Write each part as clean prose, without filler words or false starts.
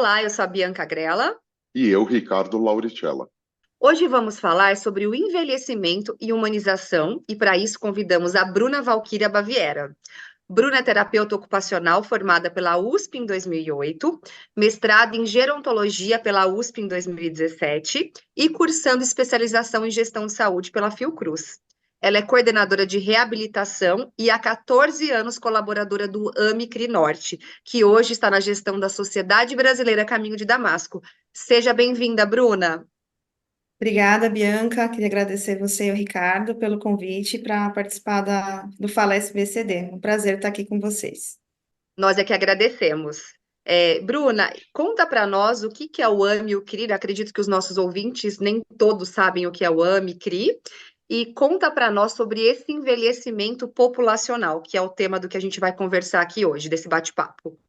Olá, eu sou a Bianca Grella. E eu, Ricardo Lauricella. Hoje vamos falar sobre o envelhecimento e humanização, e para isso convidamos a Bruna Valquíria Baviera. Bruna é terapeuta ocupacional formada pela USP em 2008, mestrada em gerontologia pela USP em 2017 e cursando especialização em gestão de saúde pela Fiocruz. Ela é coordenadora de reabilitação e há 14 anos colaboradora do AMI Crinorte, que hoje está na gestão da Sociedade Brasileira Caminho de Damasco. Seja bem-vinda, Bruna. Obrigada, Bianca. Queria agradecer você e o Ricardo pelo convite para participar do Fala SBCD. Um prazer estar aqui com vocês. Nós é que agradecemos. Bruna, conta para nós o que é o AMI e o CRI. Acredito que os nossos ouvintes nem todos sabem o que é o AMI e CRI. E conta para nós sobre esse envelhecimento populacional, que é o tema do que a gente vai conversar aqui hoje, desse bate-papo.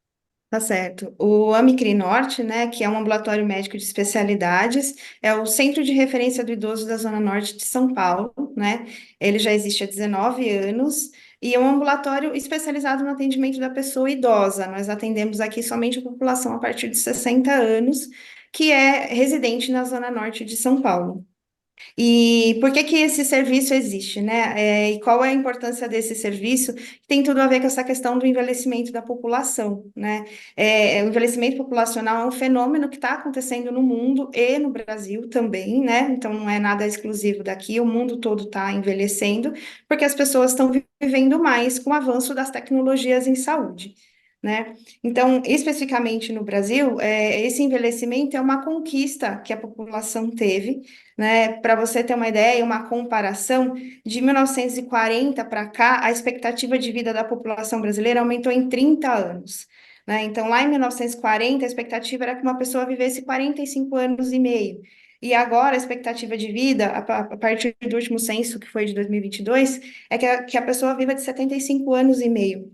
Tá certo. O AMICRI Norte, né, que é um ambulatório médico de especialidades, é o Centro de Referência do Idoso da Zona Norte de São Paulo, né? Ele já existe há 19 anos e é um ambulatório especializado no atendimento da pessoa idosa. Nós atendemos aqui somente a população a partir de 60 anos, que é residente na Zona Norte de São Paulo. E por que que esse serviço existe, né? E qual é a importância desse serviço? Tem tudo a ver com essa questão do envelhecimento da população, né? O envelhecimento populacional é um fenômeno que está acontecendo no mundo e no Brasil também, né? Então não é nada exclusivo daqui, o mundo todo está envelhecendo, porque as pessoas estão vivendo mais com o avanço das tecnologias em saúde. Né? Então, especificamente no Brasil, esse envelhecimento é uma conquista que a população teve, né? Para você ter uma ideia, uma comparação, de 1940 para cá, a expectativa de vida da população brasileira aumentou em 30 anos. Né? Então, lá em 1940, a expectativa era que uma pessoa vivesse 45 anos e meio. E agora, a expectativa de vida, a partir do último censo, que foi de 2022, é que a pessoa viva de 75 anos e meio.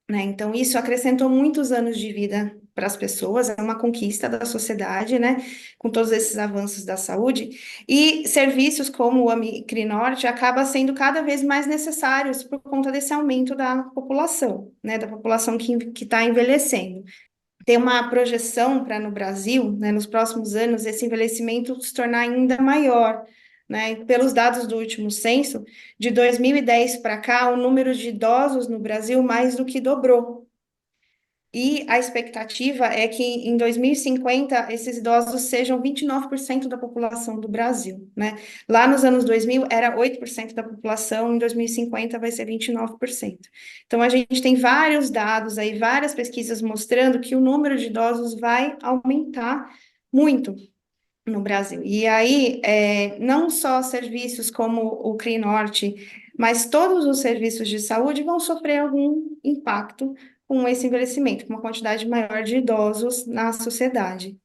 Né? Então, isso acrescentou muitos anos de vida para as pessoas, é uma conquista da sociedade, né? Com todos esses avanços da saúde, e serviços como o Amicrinorte acaba sendo cada vez mais necessários por conta desse aumento da população, né? Da população que está envelhecendo. Tem uma projeção para no Brasil, né, nos próximos anos, esse envelhecimento se tornar ainda maior. Né? Pelos dados do último censo, de 2010 para cá, o número de idosos no Brasil mais do que dobrou. E a expectativa é que em 2050 esses idosos sejam 29% da população do Brasil, né? Lá nos anos 2000 era 8% da população, em 2050 vai ser 29%. Então a gente tem vários dados aí, várias pesquisas mostrando que o número de idosos vai aumentar muito no Brasil. E aí, não só serviços como o CRI Norte, mas todos os serviços de saúde vão sofrer algum impacto com esse envelhecimento, com uma quantidade maior de idosos na sociedade.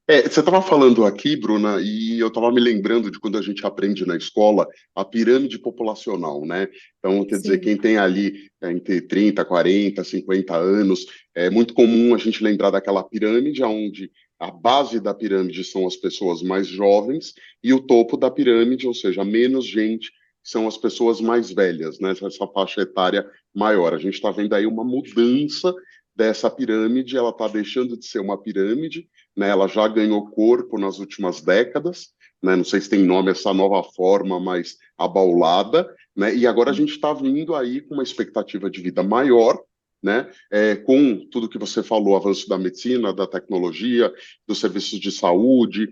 Você estava falando aqui, Bruna, e eu estava me lembrando de quando a gente aprende na escola a pirâmide populacional, né? Então, quer dizer, Sim. quem tem ali entre 30, 40, 50 anos, é muito comum a gente lembrar daquela pirâmide onde a base da pirâmide são as pessoas mais jovens e o topo da pirâmide, ou seja, menos gente, são as pessoas mais velhas, né? Essa faixa etária maior. A gente está vendo aí uma mudança dessa pirâmide, ela está deixando de ser uma pirâmide, né? Ela já ganhou corpo nas últimas décadas, né? Não sei se tem nome essa nova forma, mas abaulada, né? E agora a gente está vindo aí com uma expectativa de vida maior, né? Com tudo que você falou, avanço da medicina, da tecnologia, dos serviços de saúde,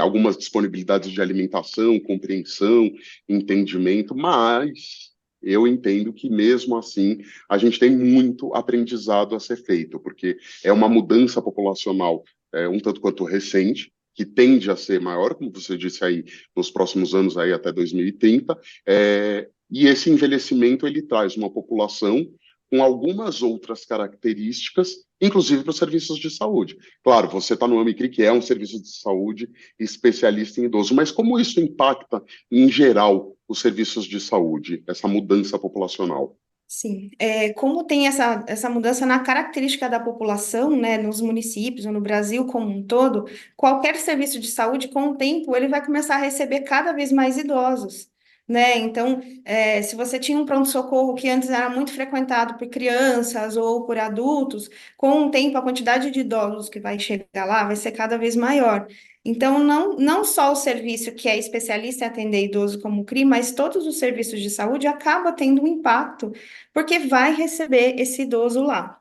algumas disponibilidades de alimentação, compreensão, entendimento, mas eu entendo que mesmo assim a gente tem muito aprendizado a ser feito, porque é uma mudança populacional um tanto quanto recente, que tende a ser maior, como você disse aí, nos próximos anos aí até 2030, e esse envelhecimento ele traz uma população com algumas outras características, inclusive para os serviços de saúde. Claro, você está no AMICRI, que é um serviço de saúde especialista em idoso, mas como isso impacta, em geral, os serviços de saúde, essa mudança populacional? Sim, como tem essa mudança na característica da população, né, nos municípios ou no Brasil como um todo, qualquer serviço de saúde, com o tempo, ele vai começar a receber cada vez mais idosos, né? Então, se você tinha um pronto-socorro que antes era muito frequentado por crianças ou por adultos, com o tempo a quantidade de idosos que vai chegar lá vai ser cada vez maior. Então, não só o serviço que é especialista em atender idoso como CRI, mas todos os serviços de saúde acabam tendo um impacto, porque vai receber esse idoso lá.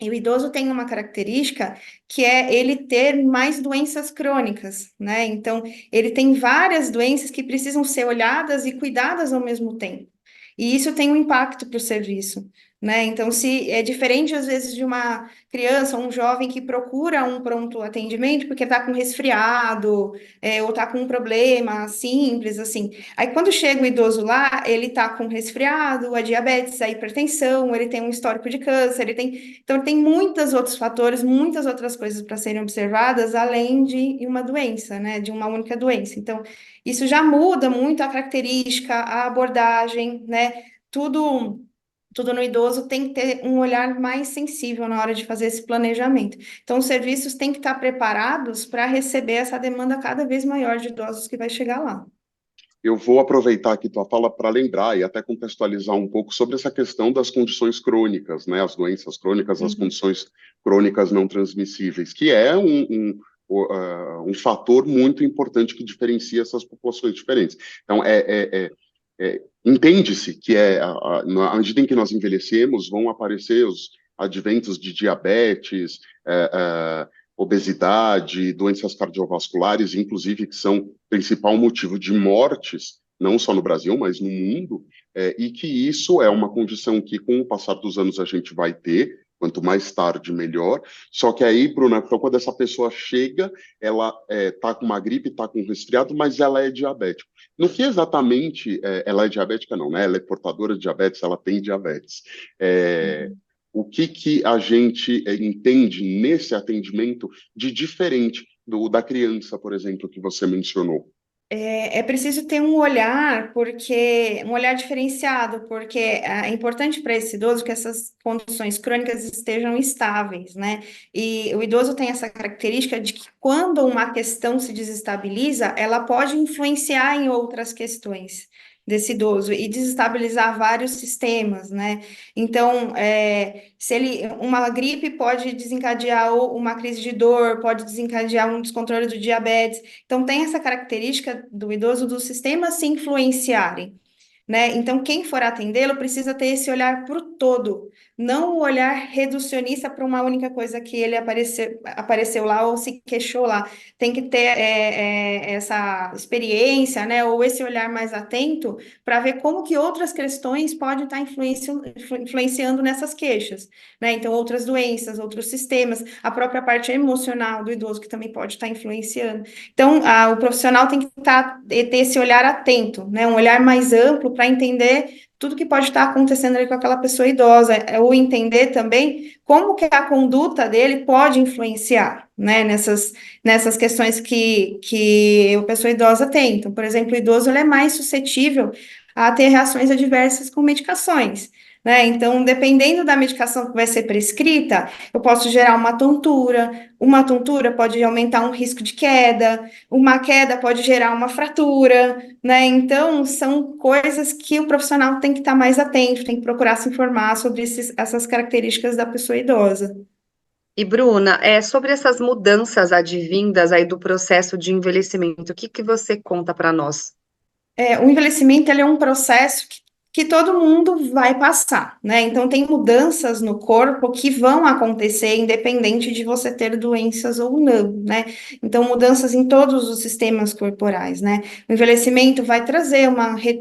E o idoso tem uma característica que é ele ter mais doenças crônicas, né? Então, ele tem várias doenças que precisam ser olhadas e cuidadas ao mesmo tempo. E isso tem um impacto para o serviço, né? Então, se é diferente, às vezes, de uma criança ou um jovem que procura um pronto atendimento porque está com resfriado, ou está com um problema simples, assim. Aí, quando chega o idoso lá, ele está com resfriado, a diabetes, a hipertensão, ele tem um histórico de câncer, ele tem. Então, tem muitos outros fatores, muitas outras coisas para serem observadas, além de uma doença, né? De uma única doença. Então, isso já muda muito a característica, a abordagem, né? Tudo. Tudo no idoso tem que ter um olhar mais sensível na hora de fazer esse planejamento. Então, os serviços têm que estar preparados para receber essa demanda cada vez maior de idosos que vai chegar lá. Eu vou aproveitar aqui tua fala para lembrar e até contextualizar um pouco sobre essa questão das condições crônicas, né? As doenças crônicas, as Uhum. condições crônicas não transmissíveis, que é um fator muito importante que diferencia essas populações diferentes. Então, entende-se que na medida em que nós envelhecemos, vão aparecer os adventos de diabetes, obesidade, doenças cardiovasculares, inclusive, que são principal motivo de mortes, não só no Brasil, mas no mundo, e que isso é uma condição que, com o passar dos anos, a gente vai ter, quanto mais tarde, melhor. Só que aí, Bruna, então, quando essa pessoa chega, ela está com uma gripe, está com um resfriado, mas ela é diabética. No que exatamente ela é diabética, não, né? Ela é portadora de diabetes, ela tem diabetes. Uhum. O que a gente entende nesse atendimento de diferente da criança, por exemplo, que você mencionou? É preciso ter um olhar, porque um olhar diferenciado, porque é importante para esse idoso que essas condições crônicas estejam estáveis, né? E o idoso tem essa característica de que quando uma questão se desestabiliza, ela pode influenciar em outras questões desse idoso e desestabilizar vários sistemas, né? Então, se uma gripe pode desencadear uma crise de dor, pode desencadear um descontrole do diabetes. Então, tem essa característica do idoso dos sistemas se influenciarem, né? Então, quem for atendê-lo precisa ter esse olhar para o todo, não o olhar reducionista para uma única coisa que ele apareceu lá ou se queixou lá. Tem que ter essa experiência, né? Ou esse olhar mais atento para ver como que outras questões podem estar influenciando nessas queixas, né? Então, outras doenças, outros sistemas, a própria parte emocional do idoso que também pode estar influenciando. Então, o profissional tem que ter esse olhar atento, né? Um olhar mais amplo para entender tudo que pode estar acontecendo ali com aquela pessoa idosa, ou entender também como que a conduta dele pode influenciar, né? Nessas questões que a pessoa idosa tem. Então, por exemplo, o idoso ele é mais suscetível a ter reações adversas com medicações, né? Então, dependendo da medicação que vai ser prescrita, eu posso gerar uma tontura pode aumentar um risco de queda, uma queda pode gerar uma fratura, né? Então, são coisas que o profissional tem que estar mais atento, tem que procurar se informar sobre essas características da pessoa idosa. E Bruna, sobre essas mudanças advindas aí do processo de envelhecimento, o que que você conta para nós? O envelhecimento ele é um processo que todo mundo vai passar, né? Então, tem mudanças no corpo que vão acontecer independente de você ter doenças ou não, né? Então, mudanças em todos os sistemas corporais, né? O envelhecimento vai trazer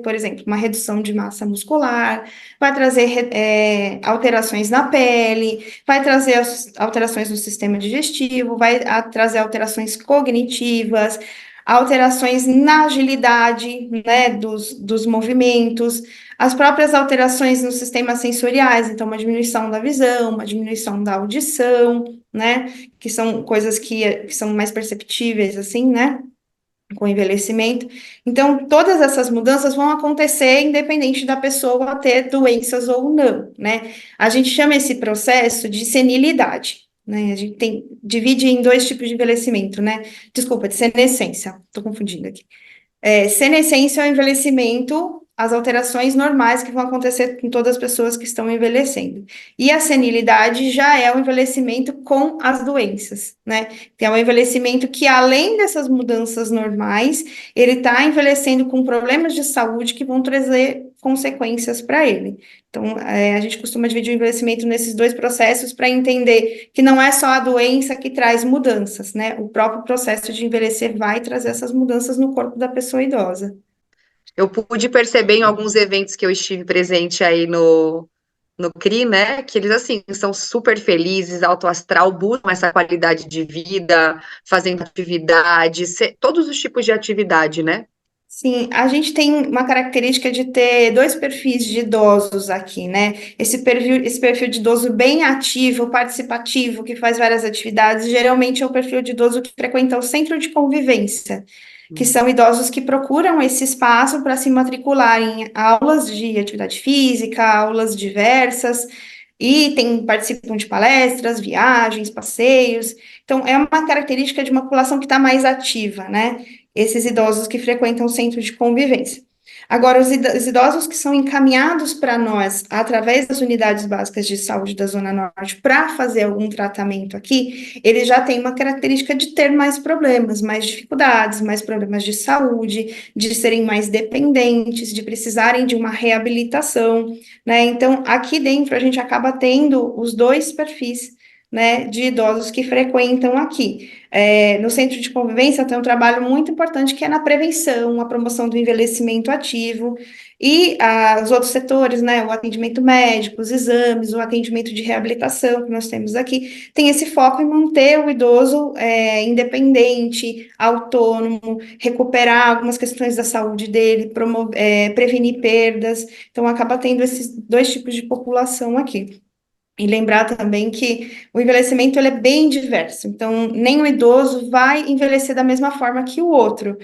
por exemplo, uma redução de massa muscular, vai trazer alterações na pele, vai trazer alterações no sistema digestivo, vai trazer alterações cognitivas, alterações na agilidade, né, dos movimentos, as próprias alterações nos sistemas sensoriais, então uma diminuição da visão, uma diminuição da audição, né, que são coisas que são mais perceptíveis, assim, né, com o envelhecimento. Então, todas essas mudanças vão acontecer independente da pessoa ter doenças ou não, né? A gente chama esse processo de senilidade, né? A gente divide em dois tipos de envelhecimento, né? Desculpa, de senescência, tô confundindo aqui. Senescência é o envelhecimento as alterações normais que vão acontecer com todas as pessoas que estão envelhecendo. E a senilidade já é o envelhecimento com as doenças, né? Que é um envelhecimento que, além dessas mudanças normais, ele está envelhecendo com problemas de saúde que vão trazer consequências para ele. Então, a gente costuma dividir o envelhecimento nesses dois processos para entender que não é só a doença que traz mudanças, né? O próprio processo de envelhecer vai trazer essas mudanças no corpo da pessoa idosa. Eu pude perceber em alguns eventos que eu estive presente aí no CRI, né, que eles, assim, são super felizes, alto astral, buscam essa qualidade de vida, fazendo atividades, todos os tipos de atividade, né? Sim, a gente tem uma característica de ter dois perfis de idosos aqui, né? Esse perfil de idoso bem ativo, participativo, que faz várias atividades, geralmente é o perfil de idoso que frequenta o centro de convivência, que são idosos que procuram esse espaço para se matricular em aulas de atividade física, aulas diversas, e participam de palestras, viagens, passeios. Então, é uma característica de uma população que está mais ativa, né? Esses idosos que frequentam o centro de convivência. Agora, os idosos que são encaminhados para nós, através das unidades básicas de saúde da Zona Norte, para fazer algum tratamento aqui, eles já têm uma característica de ter mais problemas, mais dificuldades, mais problemas de saúde, de serem mais dependentes, de precisarem de uma reabilitação, né? Então, aqui dentro, a gente acaba tendo os dois perfis, né, de idosos que frequentam aqui. No centro de convivência tem um trabalho muito importante que é na prevenção, a promoção do envelhecimento ativo e os outros setores, né, o atendimento médico, os exames, o atendimento de reabilitação que nós temos aqui, tem esse foco em manter o idoso independente, autônomo, recuperar algumas questões da saúde dele, prevenir perdas. Então, acaba tendo esses dois tipos de população aqui. E lembrar também que o envelhecimento ele é bem diverso, então nem o idoso vai envelhecer da mesma forma que o outro,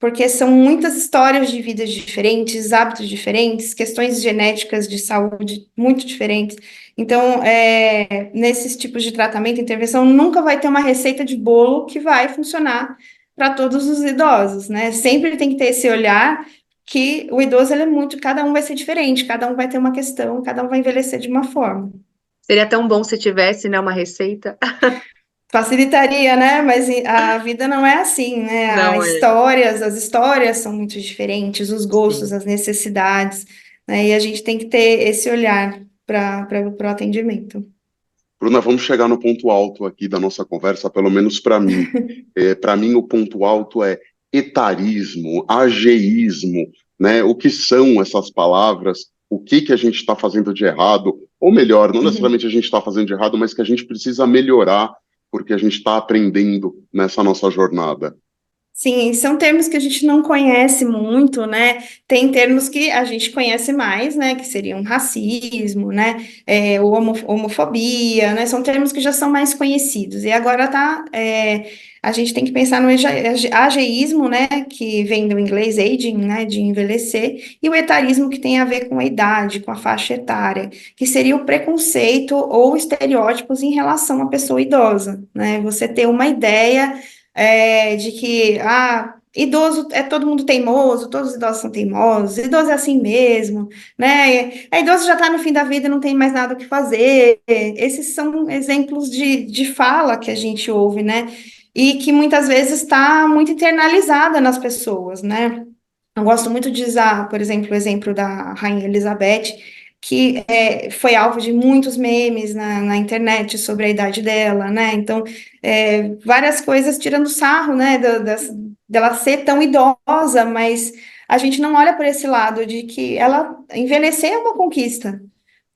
porque são muitas histórias de vidas diferentes, hábitos diferentes, questões genéticas de saúde muito diferentes. Então, nesses tipos de tratamento, intervenção, nunca vai ter uma receita de bolo que vai funcionar para todos os idosos, né? Sempre tem que ter esse olhar que o idoso ele é muito, cada um vai ser diferente, cada um vai ter uma questão, cada um vai envelhecer de uma forma. Seria tão bom se tivesse, né, uma receita. Facilitaria, né? Mas a vida não é assim, né? Não é, As histórias são muito diferentes, os gostos, sim. as necessidades, né? E a gente tem que ter esse olhar para o atendimento. Bruna, vamos chegar no ponto alto aqui da nossa conversa, pelo menos para mim. Para mim, o ponto alto é etarismo, ageísmo, né? O que são essas palavras? O que que a gente está fazendo de errado? Ou melhor, não Uhum. necessariamente a gente está fazendo de errado, mas que a gente precisa melhorar porque a gente está aprendendo nessa nossa jornada. Sim, são termos que a gente não conhece muito, né? Tem termos que a gente conhece mais, né? Que seriam racismo, né? Homofobia, né? São termos que já são mais conhecidos. E agora a gente tem que pensar no ageísmo, né? Que vem do inglês aging, né? De envelhecer, e o etarismo que tem a ver com a idade, com a faixa etária, que seria o preconceito ou estereótipos em relação à pessoa idosa, né? Você ter uma ideia de que, idoso é todo mundo teimoso, todos os idosos são teimosos, idoso é assim mesmo, né? Idoso já está no fim da vida e não tem mais nada o que fazer. Esses são exemplos de fala que a gente ouve, né? E que muitas vezes está muito internalizada nas pessoas, né? Eu gosto muito de usar, por exemplo, o exemplo da Rainha Elizabeth, que foi alvo de muitos memes na internet sobre a idade dela, né? Então, várias coisas tirando sarro, né, dela ser tão idosa, mas a gente não olha por esse lado de que ela envelhecer é uma conquista,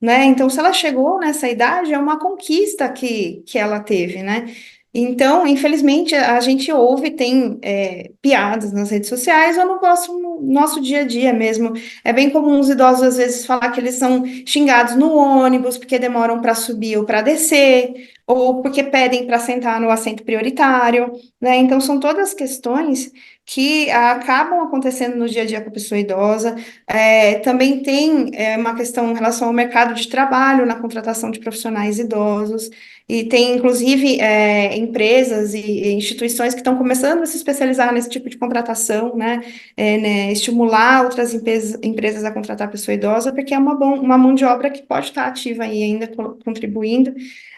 né? Então, se ela chegou nessa idade, é uma conquista que ela teve, né? Então, infelizmente, a gente ouve, tem piadas nas redes sociais ou no nosso dia a dia mesmo. É bem comum os idosos, às vezes, falar que eles são xingados no ônibus porque demoram para subir ou para descer, ou porque pedem para sentar no assento prioritário, né? Então, são todas questões que acabam acontecendo no dia a dia com a pessoa idosa. Também tem uma questão em relação ao mercado de trabalho, na contratação de profissionais idosos, e tem, inclusive, empresas e instituições que estão começando a se especializar nesse tipo de contratação, né, estimular outras empresas a contratar pessoa idosa, porque é uma mão de obra que pode estar ativa aí ainda, contribuindo,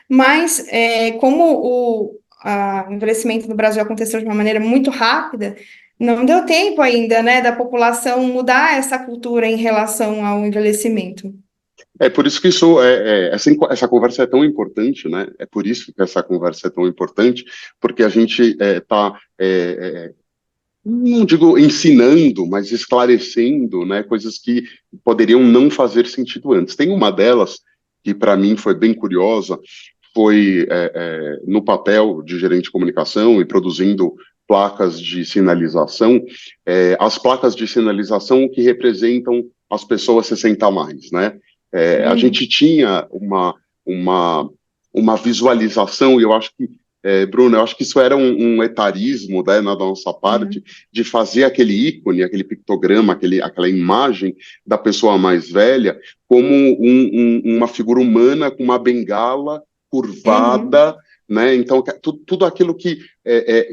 mas como o envelhecimento no Brasil aconteceu de uma maneira muito rápida, não deu tempo ainda, né, da população mudar essa cultura em relação ao envelhecimento. É por isso que essa conversa é tão importante, né? É por isso que essa conversa é tão importante, porque a gente está, não digo ensinando, mas esclarecendo, né, coisas que poderiam não fazer sentido antes. Tem uma delas que para mim foi bem curiosa, foi no papel de gerente de comunicação e produzindo placas de sinalização, as placas de sinalização que representam as pessoas 60 a mais, né? A gente tinha uma, uma visualização, e eu acho que, Bruno, eu acho que isso era um etarismo, né, na nossa parte, de fazer aquele ícone, aquele pictograma, aquela imagem da pessoa mais velha como uma figura humana com uma bengala curvada, né? Então, tudo aquilo que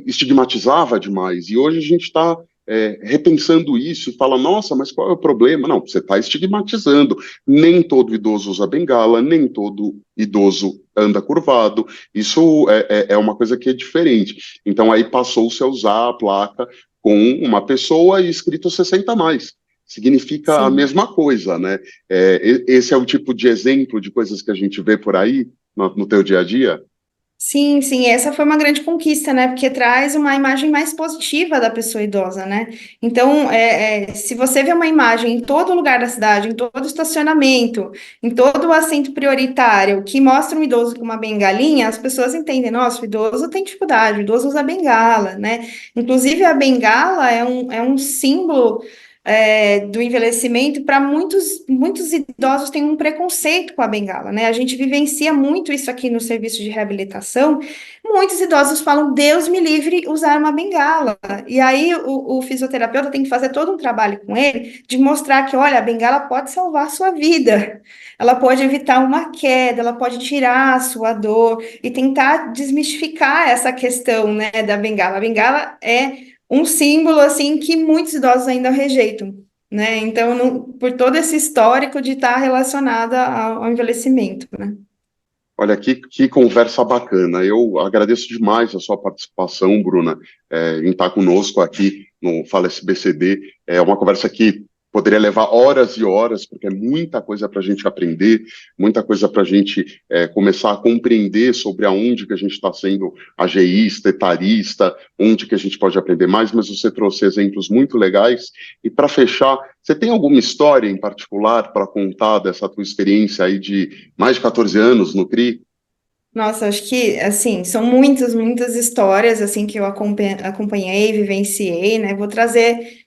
estigmatizava demais. E hoje a gente está repensando isso e fala, nossa, mas qual é o problema? Não, você está estigmatizando. Nem todo idoso usa bengala, nem todo idoso anda curvado. Isso é uma coisa que é diferente. Então, aí passou-se a usar a placa com uma pessoa e escrito 60 a mais. Significa a Sim. mesma coisa, né? Esse é o tipo de exemplo de coisas que a gente vê por aí no teu dia a dia? Sim, sim, essa foi uma grande conquista, né? Porque traz uma imagem mais positiva da pessoa idosa, né? Então, se você vê uma imagem em todo lugar da cidade, em todo estacionamento, em todo o assento prioritário, que mostra um idoso com uma bengalinha, as pessoas entendem, nossa, o idoso tem dificuldade, o idoso usa bengala, né? Inclusive, a bengala é um símbolo do envelhecimento. Para muitos idosos têm um preconceito com a bengala, né? A gente vivencia muito isso aqui no serviço de reabilitação. Muitos idosos falam, Deus me livre usar uma bengala. E aí o fisioterapeuta tem que fazer todo um trabalho com ele de mostrar que, olha, a bengala pode salvar a sua vida. Ela pode evitar uma queda, ela pode tirar a sua dor e tentar desmistificar essa questão, né, da bengala. A bengala é um símbolo assim que muitos idosos ainda rejeitam, né? Então, por todo esse histórico de estar relacionada ao envelhecimento, né? Olha, que conversa bacana. Eu agradeço demais a sua participação, Bruna, em estar conosco aqui no Fala SBCD. É uma conversa que poderia levar horas e horas, porque é muita coisa para a gente aprender, muita coisa para a gente começar a compreender sobre aonde que a gente está sendo ageísta, etarista, onde que a gente pode aprender mais, mas você trouxe exemplos muito legais. E para fechar, você tem alguma história em particular para contar dessa tua experiência aí de mais de 14 anos no CRI? Nossa, acho que, assim, são muitas histórias, assim, que eu acompanhei, vivenciei, né? Vou trazer,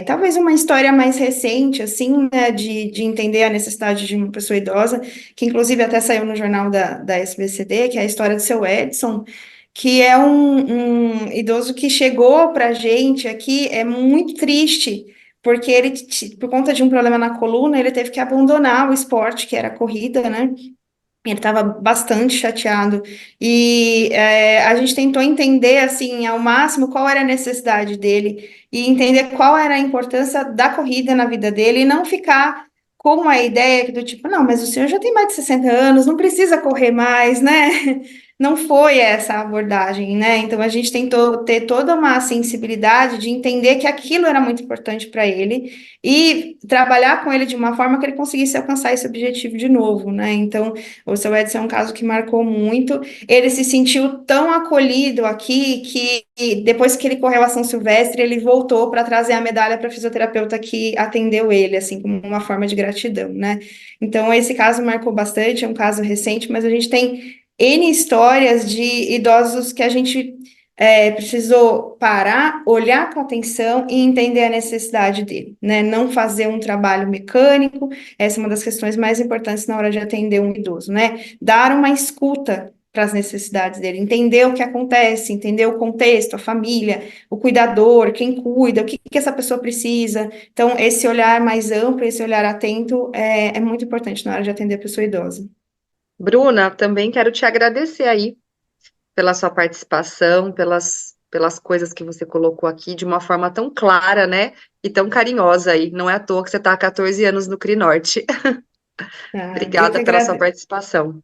talvez uma história mais recente, assim, né, de entender a necessidade de uma pessoa idosa, que inclusive até saiu no jornal da SBCD, que é a história do seu Edson, que é um idoso que chegou pra gente aqui, é muito triste, porque ele, por conta de um problema na coluna, ele teve que abandonar o esporte, que era a corrida, né? Ele estava bastante chateado e a gente tentou entender assim ao máximo qual era a necessidade dele e entender qual era a importância da corrida na vida dele e não ficar com a ideia do tipo, não, mas o senhor já tem mais de 60 anos, não precisa correr mais, né? Não foi essa a abordagem, né? Então a gente tentou ter toda uma sensibilidade de entender que aquilo era muito importante para ele e trabalhar com ele de uma forma que ele conseguisse alcançar esse objetivo de novo, né? Então o seu Edson é um caso que marcou muito. Ele se sentiu tão acolhido aqui que depois que ele correu a São Silvestre, ele voltou para trazer a medalha para a fisioterapeuta que atendeu ele, assim, como uma forma de gratidão, né? Então, esse caso marcou bastante, é um caso recente, mas a gente tem N histórias de idosos que a gente precisou parar, olhar com atenção e entender a necessidade dele, né? Não fazer um trabalho mecânico, essa é uma das questões mais importantes na hora de atender um idoso, né? Dar uma escuta, para as necessidades dele, entender o que acontece, entender o contexto, a família, o cuidador, quem cuida, o que que essa pessoa precisa. Então, esse olhar mais amplo, esse olhar atento é muito importante na hora de atender a pessoa idosa. Bruna, também quero te agradecer aí pela sua participação, pelas coisas que você colocou aqui de uma forma tão clara, né? E tão carinhosa aí. Não é à toa que você está há 14 anos no CRINorte. Eu que Obrigada pela sua agradeço. participação.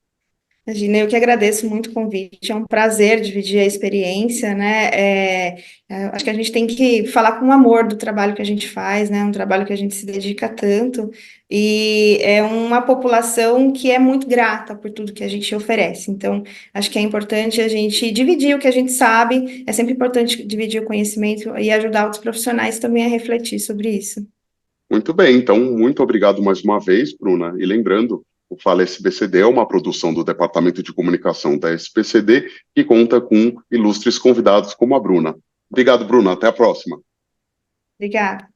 Imagina, eu que agradeço muito o convite, é um prazer dividir a experiência, né? Acho que a gente tem que falar com amor do trabalho que a gente faz, né? Um trabalho que a gente se dedica tanto, e é uma população que é muito grata por tudo que a gente oferece. Então, acho que é importante a gente dividir o que a gente sabe, é sempre importante dividir o conhecimento e ajudar outros profissionais também a refletir sobre isso. Muito bem, então, muito obrigado mais uma vez, Bruna. E lembrando, o Fala SBCD é uma produção do Departamento de Comunicação da SBCD, que conta com ilustres convidados como a Bruna. Obrigado, Bruna. Até a próxima. Obrigada.